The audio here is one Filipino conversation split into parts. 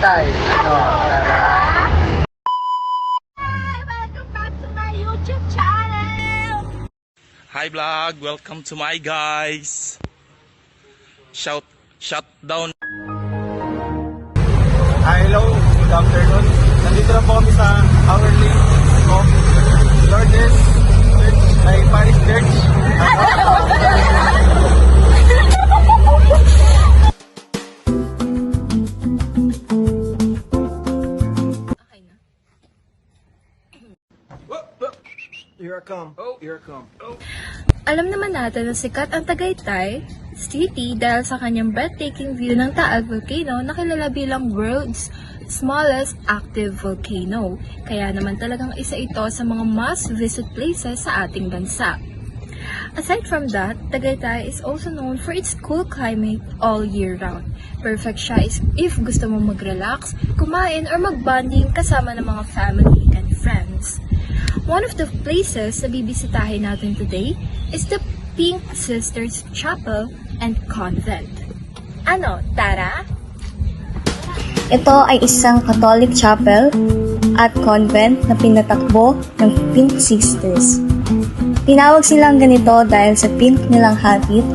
Tagaytay. Ano, tara. Welcome back to my YouTube channel! Hi vlog, welcome to my guys. Shout down. Hello, good afternoon. Nandito na po kami sa Our Lady of Lourdes Church, ay Parish Church. Okay na. Here I come. Here I come. Alam naman natin na sikat ang Tagaytay City dahil sa kanyang breathtaking view ng Taal Volcano na kilala bilang world's smallest active volcano. Kaya naman talagang isa ito sa mga must-visit places sa ating bansa. Aside from that, Tagaytay is also known for its cool climate all year round. Perfect siya if gusto mo mag-relax, kumain, or mag-bonding kasama ng mga family and friends. One of the places na bibisitahin natin today is the Pink Sisters Chapel and Convent. Ano, tara? Ito ay isang Catholic chapel at convent na pinatakbo ng Pink Sisters. Tinawag silang ganito dahil sa pink nilang habit,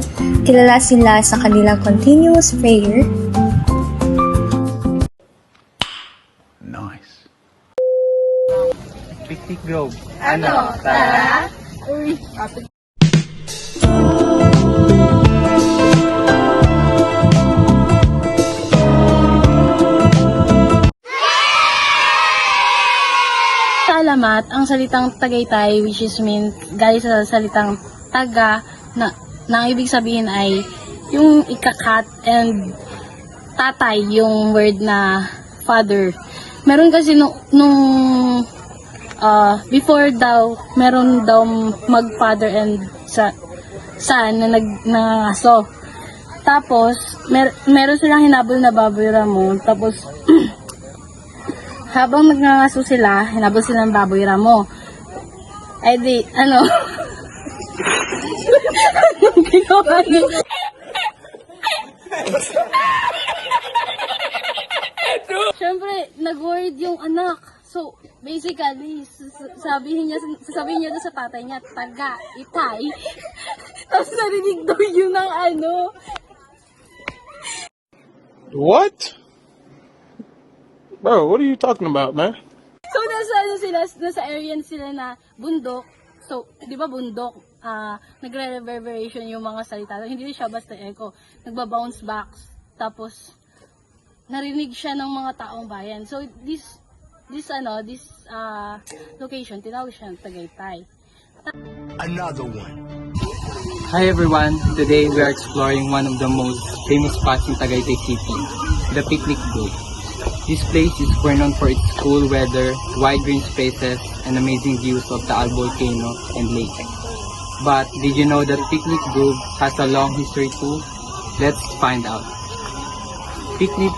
kilala sila sa kanilang continuous prayer. Nice. Picnic Grove. Ano, tara? Uy, Sa alamat, ang salitang Tagaytay, which is galing sa salitang taga, na ang ibig sabihin ay yung ikakat, and tatay, yung word na father. Meron kasi nung before daw, meron daw mag-father and son na nangaso. Tapos, meron silang hinabol na baboy ramo. Tapos, habang nagngangaso sila, hinabol sila ng baboy ramo. Ay di, ano? Anong ginawa niya? Siyempre, nag-word yung anak. So, basically, sasabihin niya doon sa tatay niya, taga, itay. Tapos narinig daw yun ng ano. What? Bro, what are you talking about, man? So, nasa area sila na bundok. So, di ba bundok? Nagre-reverberation yung mga salita. Hindi siya basta echo. Nagba-bounce back. Tapos, narinig siya ng mga taong bayan. So, this location, tinawag siya ng Tagaytay. Another one. Hi everyone, today we are exploring one of the most famous spots in Tagaytay City, the Picnic Grove. This place is renowned for its cool weather, wide green spaces, and amazing views of Taal Volcano and lake. But did you know that Picnic Grove has a long history too? Let's find out. Picnic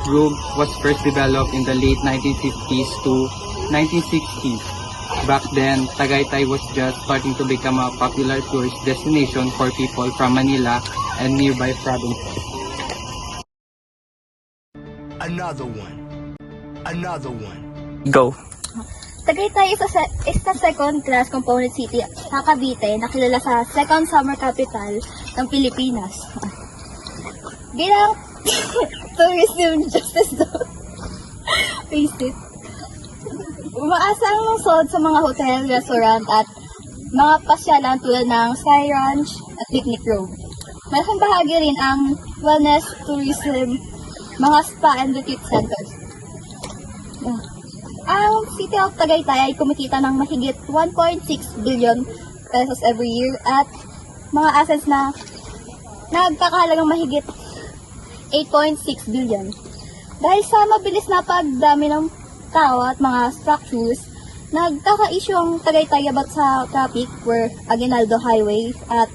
Grove was first developed in the late 1950s to 1960s. Back then, Tagaytay was just starting to become a popular tourist destination for people from Manila and nearby provinces. Another one. Another one. Go! Tagaytay is a second-class component city sa Cavite na kilala sa second summer capital ng Pilipinas. Bilang tourism justice zone, face it. Umaasang lungsod sa mga hotel, restaurant at mga pasyalan tulad ng Sky Ranch at Picnic Grove. Malaking bahagi rin ang wellness, tourism, mga spa and retreat centers. Ang City of Tagaytay ay kumikita ng mahigit 1.6 billion pesos every year at mga assets na nagkakahalagang mahigit 8.6 billion. Dahil sa mabilis na pagdami ng tao at mga structures, nagkaka-issue ang Tagaytay about sa traffic where Aguinaldo Highway at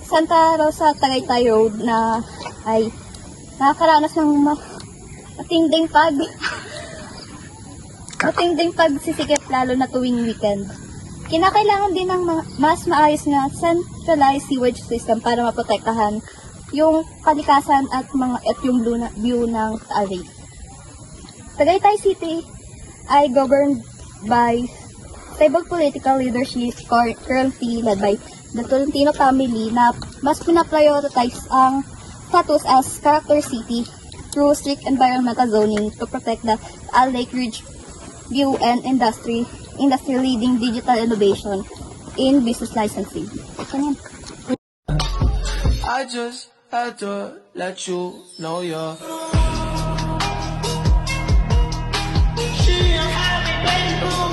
Santa Rosa Tagaytay Road na ay nakakaranas ng matinding pagsisikip lalo na tuwing weekend. Kinakailangan din ng mas maayos na centralized sewage system para maprotektahan yung kalikasan at yung view ng Taal Lake. Tagaytay City ay governed by stable political leadership currently led by the Tolentino family na mas pinaprioritize ang status as character city through strict environmental zoning to protect the Lake Ridge view and industry leading digital innovation in business licensing. Ganyan. I just had to let you know you're. She has had me waiting for